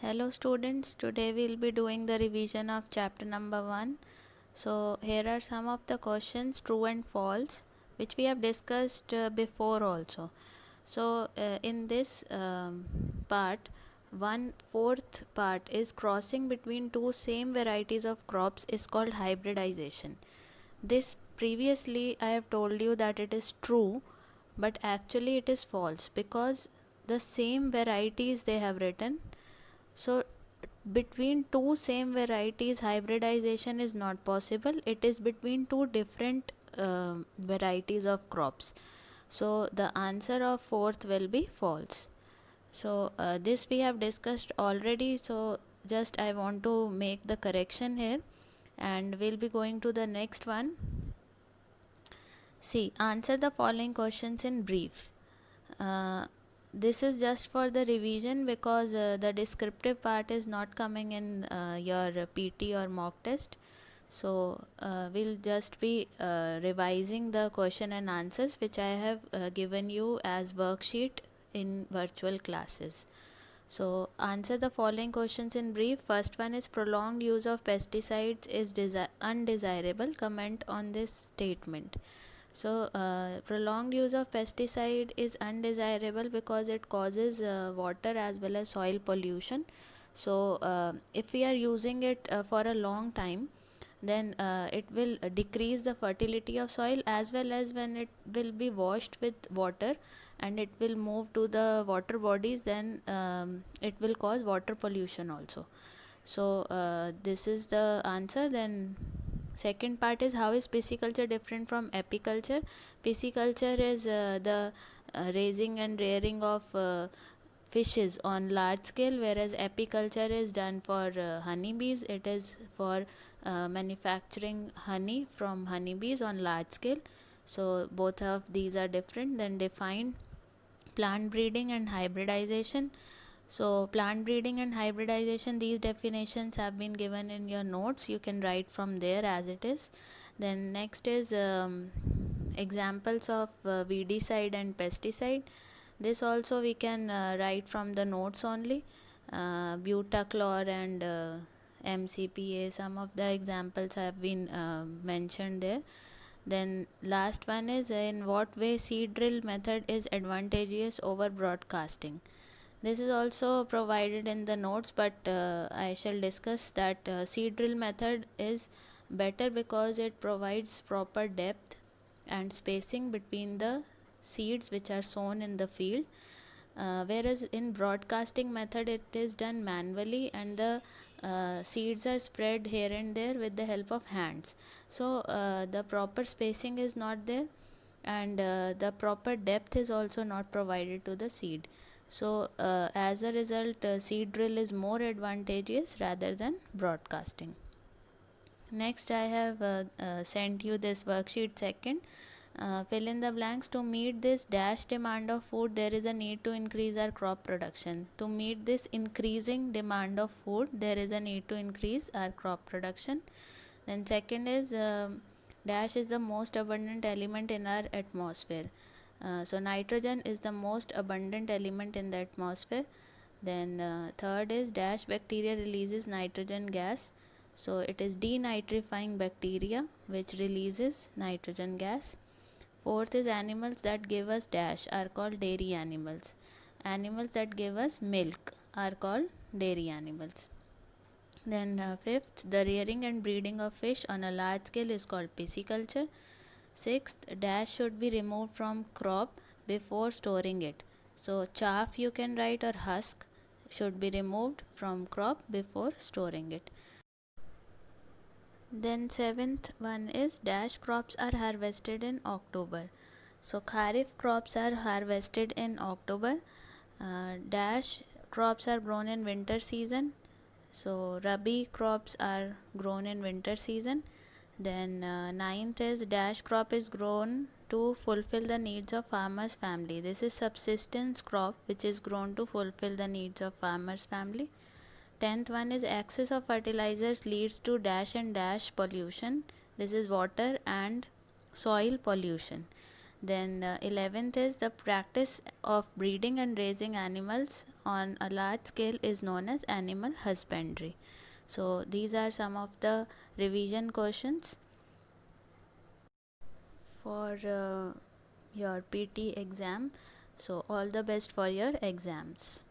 Hello students, today we will be doing the revision of chapter number 1. So here are some of the questions, true and false, which we have discussed before also. So in this part, 1/4 part is crossing between two same varieties of crops is called hybridization. This previously I have told you that it is true, but actually it is false because the same varieties they have written. So between two same varieties hybridization is not possible. It is between two different varieties of crops. So the answer of fourth will be false. So this we have discussed already, so just I want to make the correction here and we'll be going to the next one. See, answer the following questions in brief. This is just for the revision because the descriptive part is not coming in your PT or mock test. So we'll just be revising the question and answers which I have given you as worksheet in virtual classes. So answer the following questions in brief. First one is prolonged use of pesticides is undesirable. Comment on this statement. So prolonged use of pesticide is undesirable because it causes water as well as soil pollution. So if we are using it for a long time, then it will decrease the fertility of soil, as well as when it will be washed with water and it will move to the water bodies, then it will cause water pollution also. So this is the answer. Then second part is, how is pisciculture different from apiculture? Pisciculture is the raising and rearing of fishes on large scale, whereas apiculture is done for honeybees. It is for manufacturing honey from honeybees on large scale. So both of these are different. Then define plant breeding and hybridization. So plant breeding and hybridization, these definitions have been given in your notes. You can write from there as it is. Then next is examples of weedicide and pesticide. This also we can write from the notes only. Butachlor and MCPA, some of the examples have been mentioned there. Then last one is, in what way seed drill method is advantageous over broadcasting? This is also provided in the notes, but I shall discuss that seed drill method is better because it provides proper depth and spacing between the seeds which are sown in the field, whereas in broadcasting method it is done manually and the seeds are spread here and there with the help of hands. So the proper spacing is not there, and the proper depth is also not provided to the seed. So as a result, seed drill is more advantageous rather than broadcasting. Next, I have sent you this worksheet second. Fill in the blanks. To meet this dash demand of food, there is a need to increase our crop production. To meet this increasing demand of food, there is a need to increase our crop production. Then second is, dash is the most abundant element in our atmosphere. So nitrogen is the most abundant element in the atmosphere. Then third is, dash bacteria releases nitrogen gas. So it is denitrifying bacteria which releases nitrogen gas. Fourth is, animals that give us dash are called dairy animals. Animals that give us milk are called dairy animals. Then fifth, the rearing and breeding of fish on a large scale is called pisciculture. Sixth, dash should be removed from crop before storing it. So chaff you can write, or husk should be removed from crop before storing it. Then seventh one is, dash crops are harvested in October. So kharif crops are harvested in October. Dash crops are grown in winter season. So rabi crops are grown in winter season. Then ninth is, dash crop is grown to fulfill the needs of farmer's family. This is subsistence crop which is grown to fulfill the needs of farmer's family. 10th one is, excess of fertilizers leads to dash and dash pollution. This is water and soil pollution. Then 11th is the practice of breeding and raising animals on a large scale is known as animal husbandry. So these are some of the revision questions for your PT exam. So all the best for your exams.